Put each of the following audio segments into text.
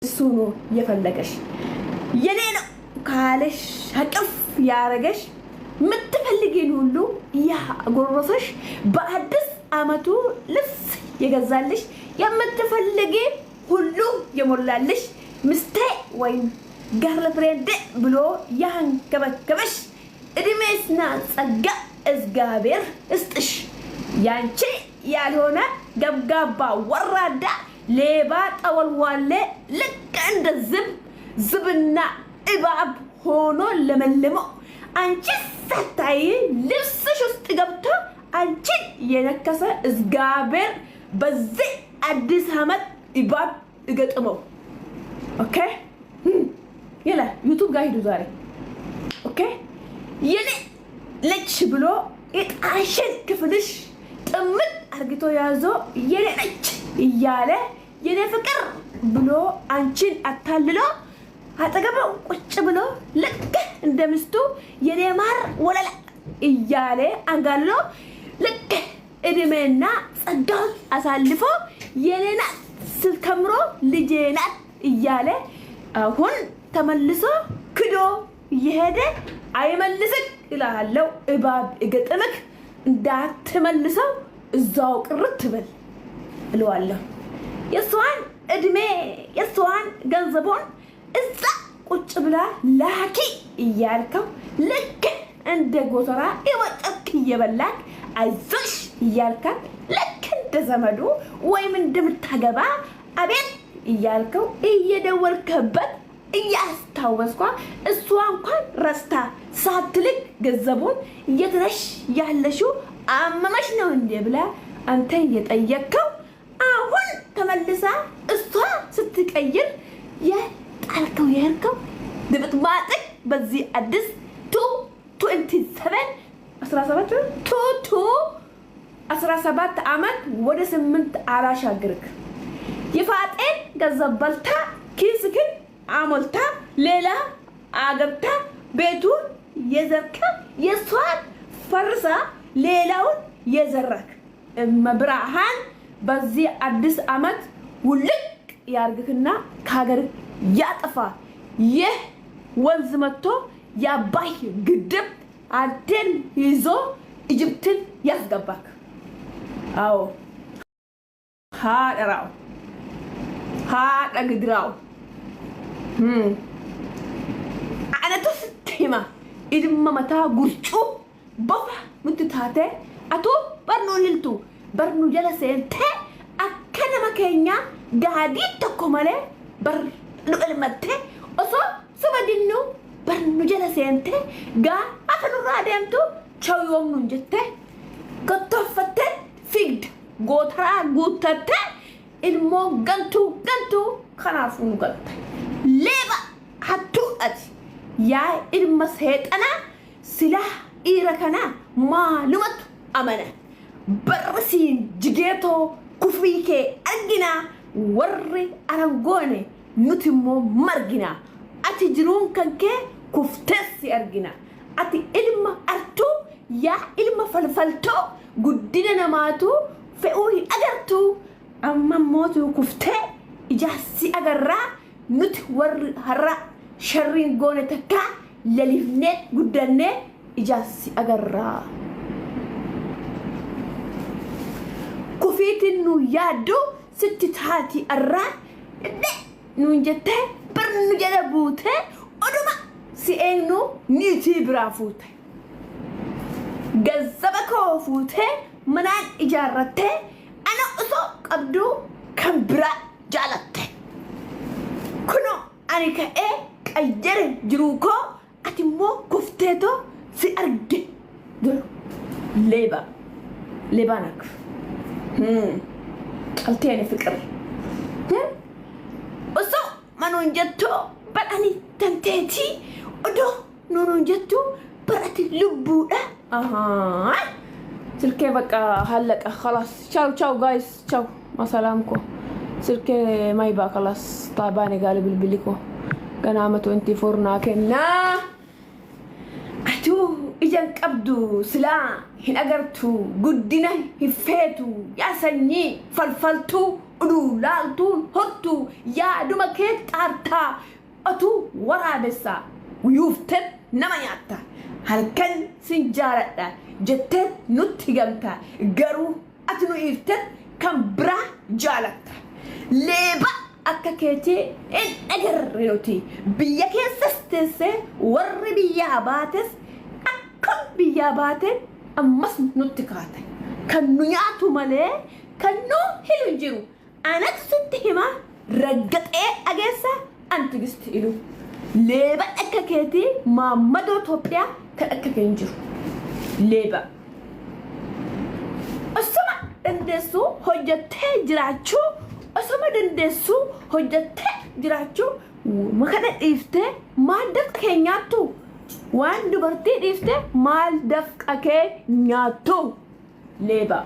እሱ ነው የፈለገሽ የኔ ነው ካለሽ አቅፍ ያረገሽ ምትፈልጊን ሁሉ ያ ጎረሰሽ በአዲስ አመቱ ልብስ የገዛልሽ የምትፈልጊ ሁሉ የሞላልሽ ምስቴ ወይም ጋርልፍሬንድ ብሎ ያንከበከበሽ እድሜስና ጸጋ እግዚአብሔር እስጥሽ ያንቺ ያልሆነ ገብጋባ ወራዳ ሌባ ጠወልዋለ ልክ እንደ ዝብና እባብ ሆኖ ለመለመው አንቺ ሰታይ ልብስሽ ውስጥ ገብቶ አንቺን የነከሰ እግዚአብሔር በዚህ አዲስ አመት እባብ እገጥመው። ኦኬ ይላ ዩቲዩብ ጋር ሂዱ ዛሬ። ኦኬ የኔ ለች ብሎ እጣሽን ክፍልሽ ጥምት አርግቶ ያዞ የኔ ነች እያለ የኔ ፍቅር ብሎ አንቺን አታልሎ አጠገበው ቁጭ ብሎ ልክ እንደምስቱ የኔ ማር ወለላ እያለ አንጋሎ ልክ እድሜና ጸጋውን አሳልፎ የኔ ናት ስትከምሮ ልጄ ናት እያለ አሁን ተመልሶ ክዶ እየሄደ አይመልስክ እላለሁ። እባብ እገጥምክ እንዳትመልሰው እዛው ቅርት በል እለዋለሁ። የሷን እድሜ የሷን ገንዘቦን እዛ ቁጭ ብላ ላኪ እያልከው ልክ እንደ ጎተራ እወጣክ እየበላክ አይዞሽ እያልካት ልክ እንደ ዘመዱ ወይም እንደምታገባ አቤት እያልከው እየደወልከበት እያስታወስኳ እሷ እንኳን ረስታ ሳትልክ ገንዘቡን እየተነሽ ያለሽው አመመሽ ነው እንዴ ብላ አንተ እየጠየቅከው አሁን ተመልሳ እሷ ስትቀይር የጣልከው የሄድከው ድብጥባጥቅ በዚህ አዲስ 17 አመት ወደ 8 አላሻግርክ ይፋጤን ገንዘብ በልታ ኪስክን አሞልታ ሌላ አገብታ ቤቱን የዘርካ የሷን ፈርሳ ሌላውን የዘራክ መብራሃን በዚህ አዲስ አመት ውልቅ ያርግክና ከሀገር ያጠፋ ይህ ወንዝ መጥቶ ያባይ ግድብ አንተን ይዞ ኢጅፕትን ያስገባክ። አዎ ሃደራው ሃደግድራው አነቱ ስትማ ኢድማ መታ ጉርጩ ቦፋ ምትታተ አቶ በርኑ ልልቱ በርኑ ጀለሰንተ አከነ መከኛ ጋዲ ተኮመለ በር ልልመተ ኦሶ ሰበዲኑ በርኑ ጀለሰንተ ጋ አፈኑራ ደምቱ ቻው ዮምኑ እንጀተ ከተፈተ ፊግድ ጎትራ ጉተተ ኢልሞ ገንቱ ከናፉኑ ገንተ ሌባ ሀቱአት ያ ኢልማ ሰይጣና ስላ ኢረከና ማሉመቱ አመነ በርሲን ጅጌቶ ኩፍሪኬ አርጊና ወሪ አረንጎኔ ኑቲሞ መርጊና አቲ ጅሩን ከንኬ ኩፍተስ አርጊና አቲ ኢልማ አርቱ ያ ኢልማ ፈልፈልቶ ጉዲነ ነማቱ fe'uu hin agartu amma mootu kuftee ijaarsi agarraa nuti warri har'a sharriin goone takka lalifnee guddannee ijaarsi agarraa kufiitiin nu yaaddu sitti taati arraa nuun jettee barnu jala buutee oduma si eenyu niitii biraa fuute gazzaba koo fuutee منان إجارته أنا أسوق أبدو كمبرا جالته كنو أنا كأي كأجر جروكو أتمو كفتاتو في أرض دول ليبانك قلتيني فكر أسوق منون جتو بلاني تنتيتي أدو نونون جتو برأتي لبودا سلكي بقى هلك خلاص تشاو جايز تشاو ما سلامكم سلكي ما يبقى خلاص طاباني قالب البليكو كان عامة 24 ناكنا أتو إجان كبدو سلا هن أقرتو قدنا هفيتو يا سني فلفلتو Ulu laaltuun hortuu yaaduma kee xaartaa otuu waraabessaa yuufteen nama nyaatta halkan sin jaaladha jetteen nutti gamta garuu ati nu ifteen kan biraa jaalatta leeba akka keetii in agarre nuti biyya keessas teessee warri biyyaa baates akkam biyyaa baate ammas nutti kaata kan nu nyaatu malee kan nu hin jiru anak sitti hima raggaxee ageessa anti gisti ilu leeba akka keetii Maammadoo Itoophiyaa kan akka keen jiru leeba osoma dandeessuu hojjettee jiraachuu osoma dandeessuu hojjettee jiraachuu makana dhiiftee maal dafqa kee nyaattu waan dubartii dhiiftee maal dafqa kee nyaattu leeba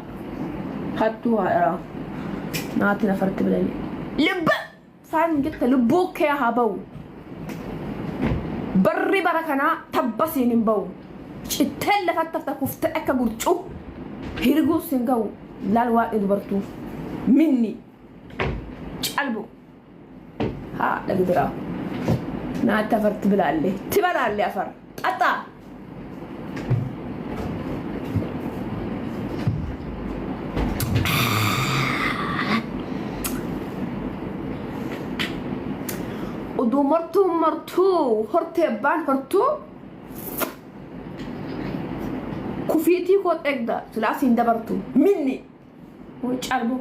hattuu haadhaa naati nafarti bilanii libba saan jetta lubbuu kee haa ba'u barri bara kanaa tabbasiin hin ba'u citteen lafatti hafta kuftee akka gurcuu hirguus hin ga'u laal waaqni dubartuu minni calbu haa dhagi biraa naatti afarti bilaallee tibalaallee afar xaxaa uduu martuu hortee baan hortuu kufiitii koo eegda silaasiin dabartu minni calbu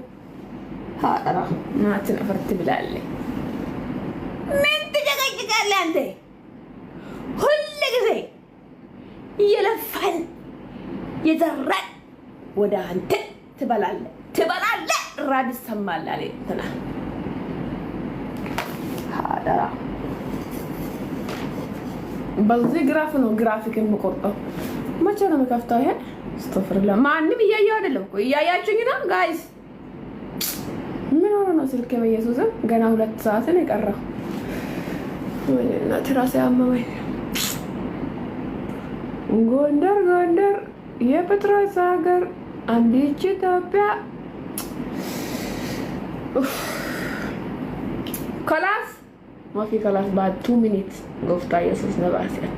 haadha naatin afarti bilaalle minti jagajjigaalle ante hulle ጊዜ እየለፋን የዘራን ወደ አንተ ትበላለህ ራብ ይሰማል አለ እንትና هذا بلزي جراف ነው ግራፊክ የምቆርጠው መቼ ነው የምከፍተው ይሄ استغفر الله ማንም እያየው አይደለም እኮ እያያችሁኝ ነው ጋይስ ምን ሆነ ነው ስልኬ በኢየሱስ ገና 2 ሰዓት ነው የቀረው ወይኔ ትራስ ያመመኝ ጎንደር የጴጥሮስ ሀገር አንዲት ኢትዮጵያ خلاص ما في خلاص بعد 2 minutes قفت يسوس نباسيات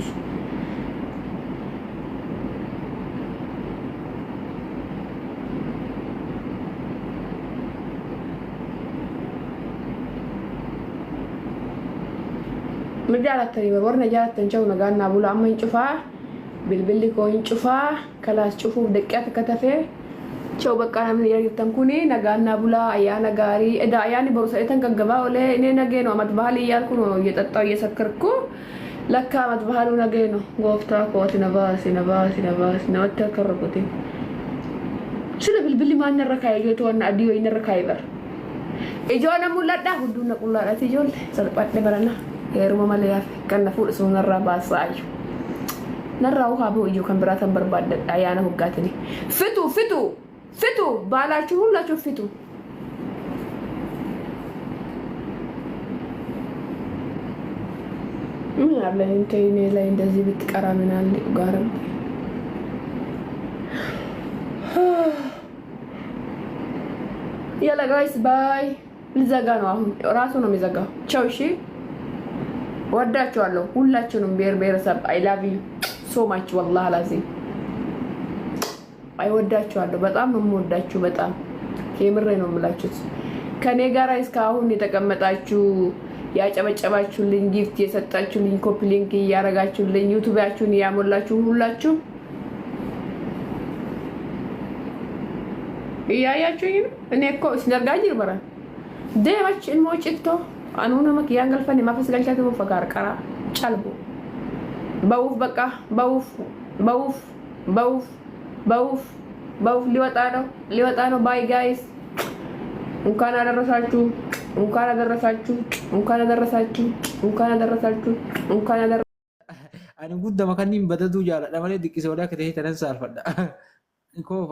مجالات تريبر ورنا جالات تنشو نقالنا بولا عما ينشوفها بالبلي كو ينشوفها خلاص شوفوا بدقات كتفه شو بقى انا من يريتم كوني نقالنا بولا ايانا غاري ادا اياني بروسيتن كغبا ولا اني نغينو متبهالي يالكو نو يططاو يسكركو لكا متبهالو نغينو غوفتا كوت نباس نوتكركوتي شنو بالبلي ما نركاي يتونا اديو ينركاي بر اجونا مولدا هدونا قلات يجول سلبات برنا يرمو ملياف كان فوق سون الربا صايو نراو هابو يجو كان براتن برباد ايانا هوغاتني فتو بالاچو ሁላችሁ ፊቱ ምን አለ እንተይኔ ላይ እንደዚህ ብትቀራ ምን አለ ጋር ያላ ጋይስ ባይ ልዘጋ ነው አሁን ራሱ ነው የሚዘጋው ቻው እሺ ወዳችኋለሁ ሁላችሁንም ብሔረሰብ አይ ላቭ ዩ ሶ ማች والله ላዚም አይወዳችኋለሁ በጣም ነው የምወዳችሁ በጣም የምሬ ነው የምላችሁት ከኔ ጋር እስካሁን የተቀመጣችሁ ያጨበጨባችሁልኝ ጊፍት የሰጣችሁልኝ ኮፒ ሊንክ ያረጋችሁልኝ ዩቲዩባችሁን ያሞላችሁ ሁላችሁ ያያችሁኝ እኔ እኮ ሲነርጋኝ ይበራል ደማች እንሞጭቶ አኑና መኪያን ገልፈን ማፈስ ገልቻት ወፈጋር ቀራ ጫልቦ ባውፍ በቃ ባውፍ ሊወጣ ነው ባይ ጋይስ እንኳን አደረሳችሁ ani guddama kanniin badatu jaaladha malee diqqisoodaa akka ta'e tanan saalfadha.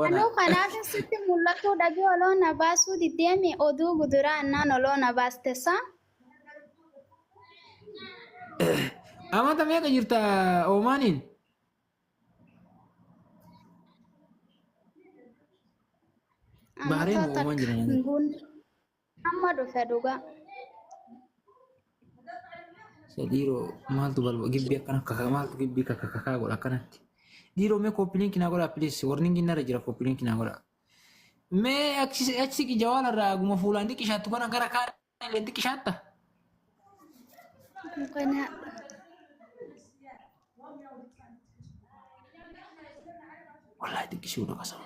Anuu kanaaf sitti mul'atu dhagee oloon abaasuu diddeemi oduu guduraa annaan oloon abaastessa. Amata meeqa jirta Omaaniin? Bahareen Omaan jiran. Amma dhufe dhugaa. Dhiiroo maaltu balba gibbii akkana kakaa maaltu gibbii kakaa godha akkanatti. Dhiiroo mee koppiliin kinaa godha please warniin ginnarra jira koppiliin kinaa godha. Mee achi jawaalarraa aguma fuulaan xiqqishaattu kana gara kaan illee xiqqishaatta. Kana Wallahi xiqqishuudha qasama.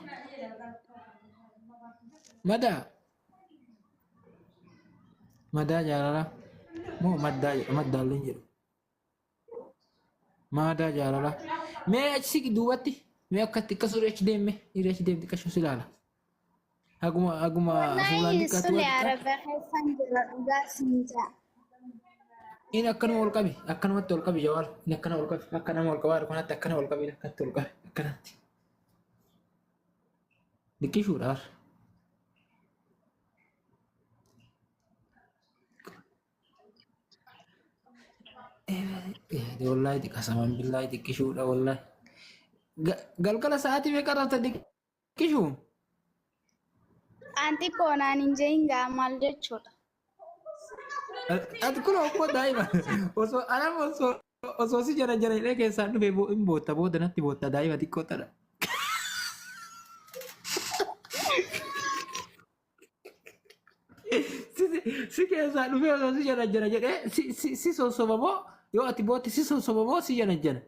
Madaa jaalala moo maddaallee jedhu. Madaa jaalala. Mee achi duubatti mee akkatti akkasuma achi deemme dhiirri achi deemti qashus ilaala. Aguma fuulaan xiqqaatu. sulee arabaa keessan jira dhugaa siinja. Ini akkanuma ol qabi akkanumatti ol qabi jawaal ini akkana ol qabi akkanuma ol qabaa kanatti akkana ol qabi akkatti ol qabi akkanatti. Diqqishuudhaaf. Wallahi diqqasaman billahi diqqishuudha wallahi. Galgala sa'aatii meeqa irratti diqqishuu? Anti koonaan hin jeengaa maal jechuudha. Ati kun okkoo daa'ima osoo si jara illee keessaan dhufee hin bootta booda natti bootta daa'ima xiqqoo tadha. Si keessaa dhufee osoo si jara jedhee si sossoba moo yoo ati bootti si sossoba moo si jara.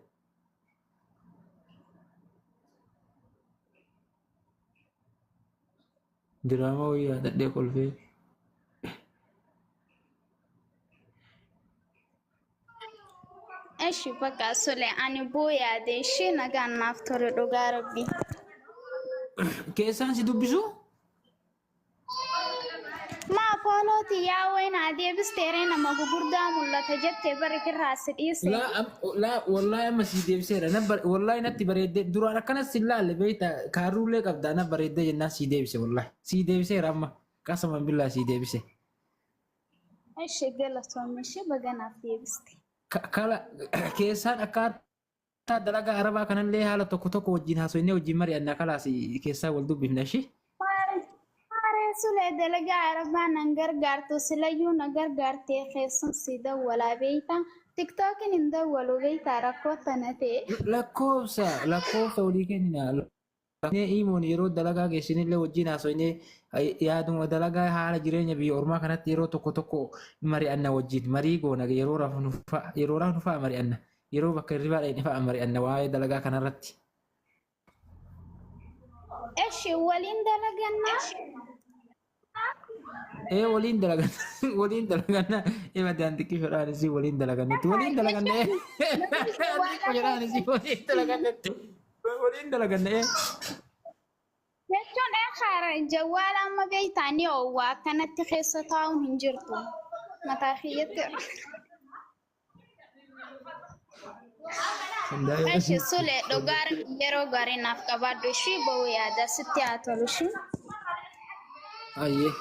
Diraamaa wayii yaadadhee kolfee. Eshi bakka sulee ani boo yaade ishee nagaan naaf tole dhugaa rabbi. Keessaan si dubbisu? Maa foolooti yaa wayna adeebisteeree nama gugurdaa mul'ata jettee bari kirraa si dhiise. Wallahi amma si deebiseera. Wallahi natti bareeddee duraan akkanas si laalle beektaa kaarruullee qabdaa na bareeddee jennaan si deebise wallahi. Si deebiseera amma qasaman billaa si deebise. Eshi galatoomne ishee baganaaf deebiste. Kala keessaan akkaataa dalagaa arabaa kanallee haala tokko wajjin haasofnee wajjin mari'annaa kalaas keessaa wal dubbifna ishee. Maaree sulee dalagaa arabaa nan gargaartu silayyuu na gargaartee keessum si dawwalaa beeyta. Tiktookin hin dawwalu beeyta rakkoo tana ta'e. Lakkoofsa walii kennina. Imoon yeroo dalagaa geessinillee wajjin haasofnee yaaduma dalagaa haala jireenya biyya ormaa kanatti yeroo tokko mari'anna wajjin marii goona yeroo raafnu fa'a mari'anna yeroo bakka hirribaa dhaqne fa'a mari'anna waa'ee dalagaa kanarratti. Eshi waliin dalagannaa. Waliin dalaganna madaan xiqqishoodhaan isii waliin dalagannetti waliin dalaganne. Jechuun eegaara jawwaala amma beeytaan yoo waa kanatti keessa taa'uun hin jirtu. Mataa kiyyatti. Eshi sulee dhugaara yeroo gaarii naaf qabaaddu ishii ba'uu yaada sitti haa tolu ishii. Ayyee.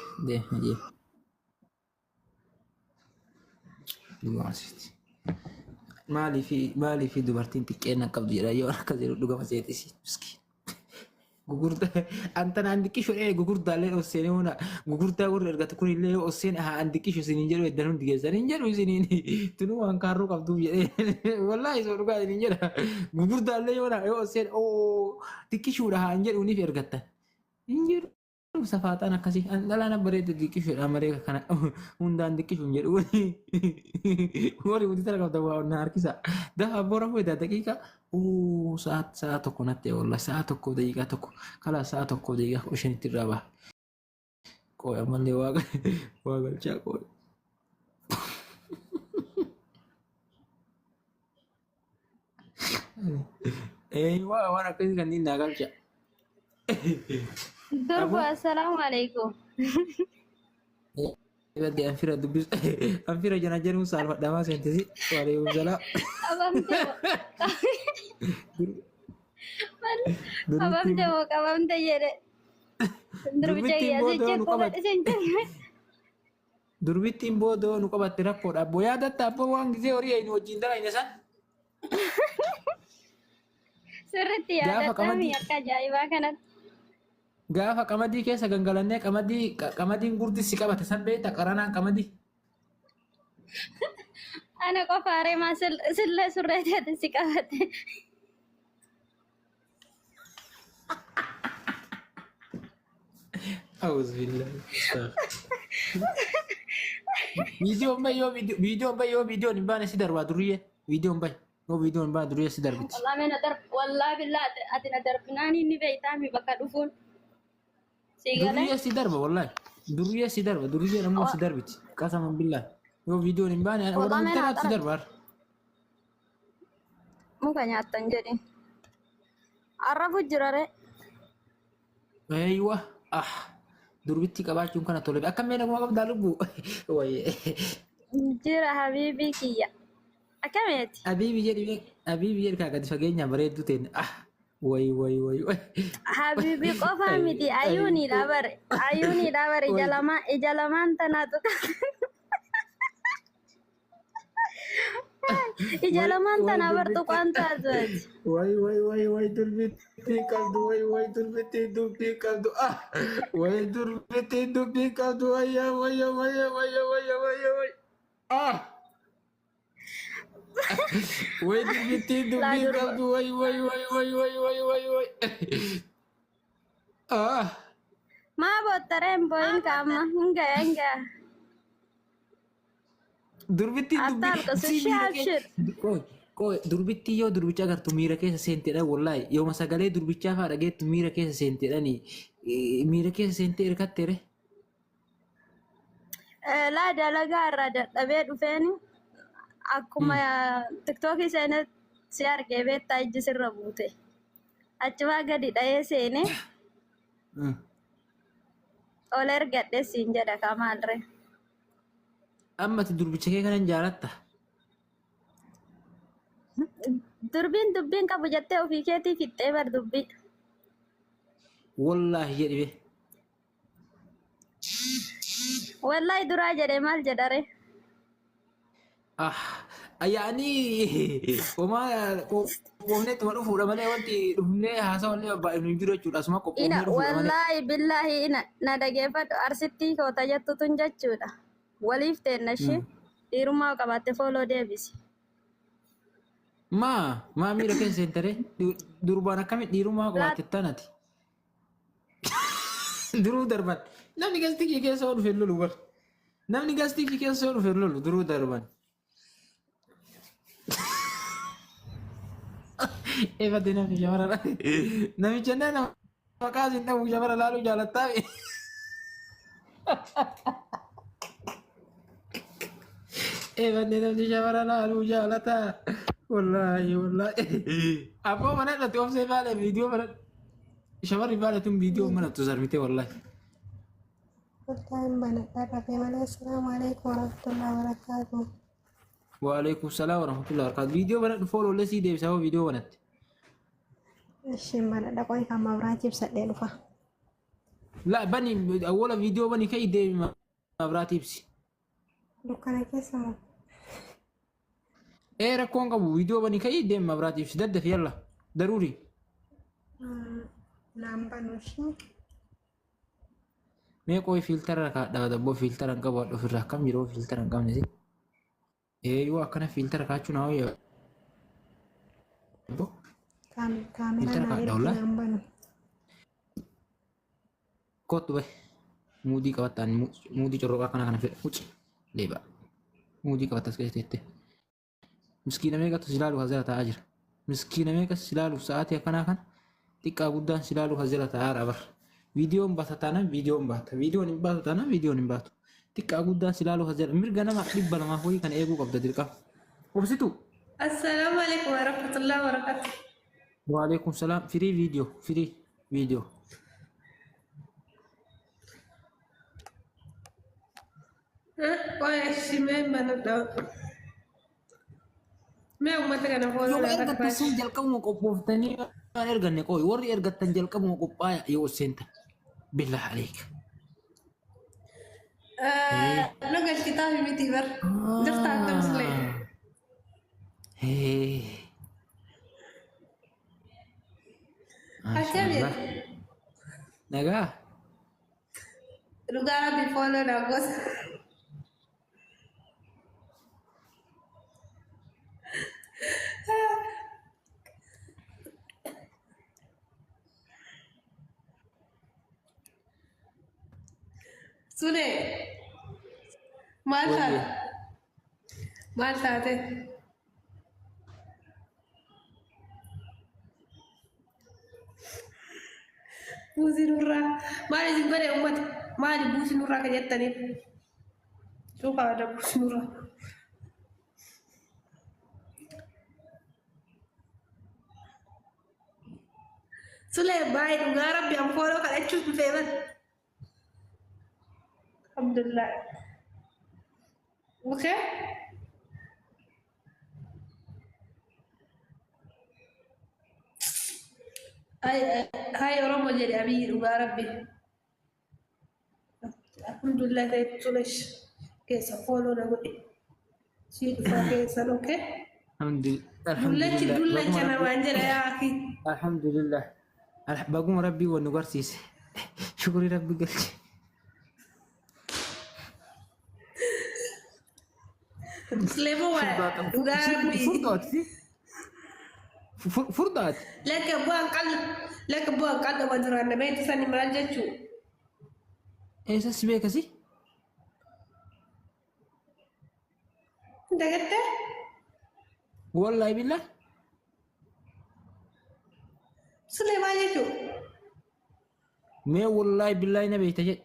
Maaliif dubartiin xiqqeena qabdu jedha yoo akkas jedhu dhugama seetisi. Gugurdaa antanaan diqqishoodhee gugurdaallee osseenee hoona gugurdaa warra ergatu kunillee osseen haan diqqishu isiniin jedhu eddan hundi keessan hin jedhu isiniin tunuu waan kaarruu qabduuf jedhee wallaahi isoo dhugaa isiniin jedha gugurdaallee hoona yoo osseen diqqishuudha haan jedhuuniif ergattan hin jedhu. Safaataan akkasii dhalaan bareedu diqqishuudha malee kana hundaan diqqishuun jedhu warri wanti tara qabda waa onnaa harkisa dafa boora fayyada daqiiqa sa'a tokko natti wallahi sa'a tokko daqiiqaa tokko kala sa'a tokko daqiiqaa ishenitti irraa baha qooya mallee waa galchaa qooya. Waan akkasii kanneen naa galcha. Durbu assalamualaikum. Ibadde anfira jana jedhu saalfadhamaa seentisi waalaikumsalam. Qabamte jedhe. Durbittiin boodoo nu qabatte rakkoodha. Abbo yaadatta abbo waan gisee horii nu wajjin dalayne san. Sirriitti yaadatamii akka ajaa'ibaa kanatti. Gaafa qamadii keessa gangalannee qamadiin gurdi si qabate san beekta qaranaan qamadii. Ana qofaaree maa sillee surreeteeti si qabate. Awus billah. Videoon bay yoo videoon hin baane si darbaa duriyyee. Videoon bay yoo videoon baane duriyyee si darbiti. Wallahi mena darb wallahi billahi ati na darbinaani ni beeytaa mi bakka dhufuun. Duriyyee si darba wallahi. Duriyyee si darba duriyyee namuu si darbiti. Qasama billah. Yoo videoon hin baane warra interaat si darba. Muka nyaattan jedhin. Arrafu jirare. Aywa durbitti qabaachuun kana tole. Akka meena kuma qabdaa lubbu. Wayye. Jira habiibii kiyya. Akkamitti? Habiibii jedhi kaa gadi fageenyaan bareedduu ta'e. Way. Habibi qofa miti ayuni dabare ija lamaan tanatu ija lamaan tana bartu kwanta zati way durbitti qabdu way durbitti dubbi qabdu way durbitti dubbi qabdu way Wait, bitin dumi kabdu way. Ma bottaren boin kama enga. Durbitti Atar ko sushi abshir. Koi durbitti yoo durbicha agartu miira keessa seentedha wallahi yoo masagalee durbichaa faa dhageettu miira keessa seentedha ni miira keessa seentee hirkattere. La dalaga irra dadhabee dhufeeni akkuma TikTokii seenet si argee beektaa ijji sirra buute. Achumaa gadi dha'ee seene ol ergadhe siin jedha kamaalre. Ammati durbicha kee kanan jaalatta. Dubbiin qabu jettee ofii keetii fixxee bar dubbii. Wallahi jedhibe. Wallahi duraa jedhee maal jedhare? Yaani qomne tuma dhufuudha malee wanti dhufnee haasawallee baay'inuu jiru jechuudha. Asuma qophoofnee dhufuudha malee. Wallahi billahi na dhageeffadhu arsittii koota jettutuun jechuudha. Waliif teennashi dhiirummaa qabatte fooloo deebisi. Maa miira keessa seentare durbaan akkamitti dhiirummaa qabaatte tanati. Duruu darban namni gastii keessa dhufe lolu bar. Namni gastii keessa dhufe lolu duruu darban. Eebbate namni shamara namicha nama maqaa isin dhabu shamara laaluu jaalattaa. Eebbate namni shamara laaluu jaalataa. Wallahi. Abboo mana irratti obsee baale viidiyoo mana shamarri baale tun viidiyoo mana tu sarmite wallahi. Assalamualaikum warahmatullahi wabarakatuh. Waalaikumsalam warahmatullahi wabarakatuh. Viidiyoo mana follow lesi deebisa hoo viidiyoo manatti. Shin mana dhaqoy kan mabraatiif sadhee dhufa. La bani awwala viidiyoo bani kai deebi mabraatiifsi. Dukkana keessa moo? Rakkoon qabu viidiyoo bani kai deebi mabraatiifsi daddaf yalla daruuri. Namba nushi. Mee qoy filtara ka dabbo filtara hin qabu ofirraa akkam yeroo filtara hin qabne si. Yoo akkana filtara kaachuu naa wayya. Kaamera naa namba nu. Kottu bay muudii qabattaan muudii corroqaa kana fedha fuci leeba muudii qabattas keessatti. Miskiina meeqatu silaalu hazira ta'aa jira. Miskiina meeqa silaalu sa'aatii akkanaa kana xiqqaa guddaan silaalu hazira ta'aa rabar. Viidiyoon baata taanaan viidiyoon baata. Viidiyoon hin baatu taanaan viidiyoon hin baatu. Xiqqaa guddaan silaalu hazira mirga nama 200 horii kan eeguu qabda dirqama. Obsitu. Assalamu alaikum warahmatullahi wabarakatuh. Waalaikum salam. Firii viidiyoo. Oye, si me manado. Me ummata kana Yoo fooloo ergattan sen jalqabuma qophooftanii waan erganne qoy warri ergattan jalqabuma qophaaya yoo seenta. Billah aleek. Nagal kitaabi miti bar. Jirta akka muslee. Akkami. Nagaa. Dhugaa rabbi follow na gosa. Sule. Maal Wayye. taate? Maal taate? Buusii nurraa. Maal isin godhe uummata? Maali buusii nurraa ka jettaniif? Suuqaa ada buusii nurraa. Sule baay'ee dhugaa rabbi an fooloo kadhachuuf dhufee bal. Alhamdulillah. Okay? Hai Oromo jadi abi dhugaa rabbi. Alhamdulillah ta'e sulesh keessa fooloo na godhe. Sii dhufaa keessan okay? Dullachi dullacha namaan jedha yaa akhi. Alhamdulillah. Baguma rabbii wannu garsiise. Shukrii rabbi galche. Sleemo waa dhugaa rabbi. Furdaati. Furdaati. Lekka bu'aan qal'ama duraan nama itti sani maal jechuu? Eessa si beekasi? Dagattee? Wallahi billah. Sulee maal jechuu? Mee wallahi billahi na beekta jedhe.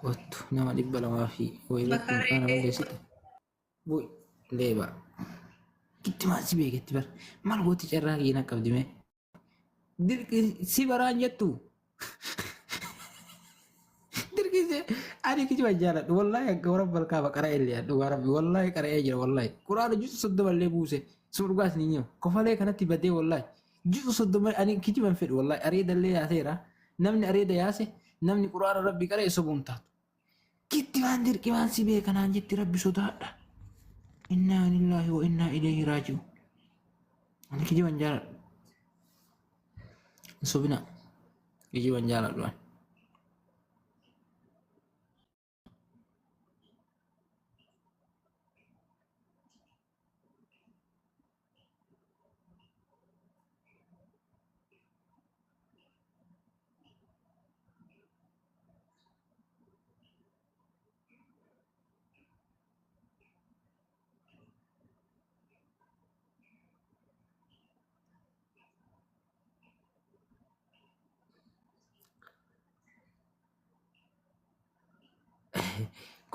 Kottu nama 200 wayilatti maqaa nama geessite. Bu'i leeba. Gitti maal si beeketti bara. Maal gooti carraa kiina qabdi mee? Dirqi si baraan jettu. Dirqi ani kijiba jaaladhu wallahi akka warra balkaa baqara illee dhugaa rabbi wallahi qara'ee jira wallahi. Quraana juutu soddoma illee buuse. Sun dhugaas ni nyamu. Kofalee kanatti badee wallahi. Juutu soddoma ani kijiban fedhu wallahi areeda illee yaaseera. Namni areeda yaase namni quraana rabbi qara'e sobuun taatu. Gitti waan dirqi waan si beekanaan jetti rabbi sodaadha. Inna lillahi wa inna ilayhi raaji'uun. Ani kijiban jaaladhu. Sobina kijiban jaaladhu ani.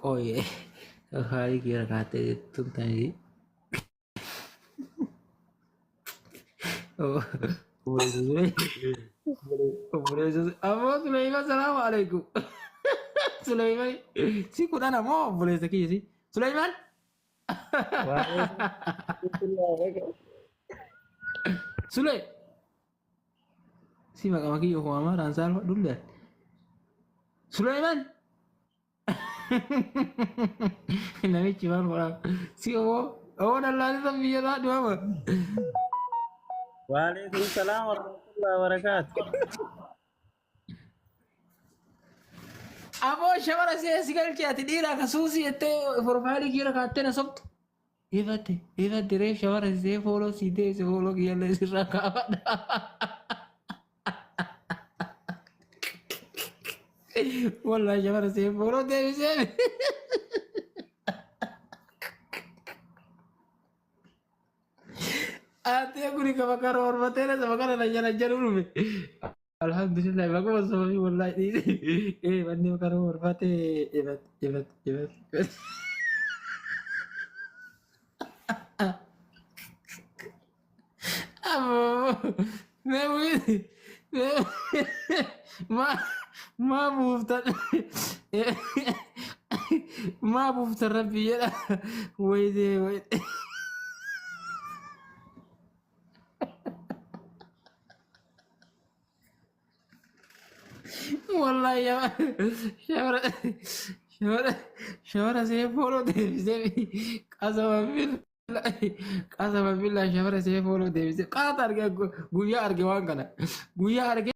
Koye hari kira kate itu tadi. Oh, boleh. Apa Sulaiman assalamualaikum. Sulaiman, si kurang nama boleh sekali sih. Sulaiman. Sule. Si maki yo mama ransal dulu dah. Sulaiman. Nami cuma orang si dah lari tapi ya dua apa? Waalaikumsalam warahmatullahi wabarakatuh. Abo shamara si kal kia tidira kasusi ete formali kira katena sobt. Evate re shamara si follow si de se follow kia le si rakawa. Wallahi shamara si follow de se. Ate aku ni kabakar hormatena sama kana nanya dulu. Alhamdulillah bagus sama wallahi ini. Bandi bakar hormate ebat. Amo me ما بوفتر ما بوفتر ربي ويدي والله يا شوارع زي فولو دي زي قسما بالله Qasama billah shafara see follow deebise qaata arge guyyaa arge waan kana guyyaa arge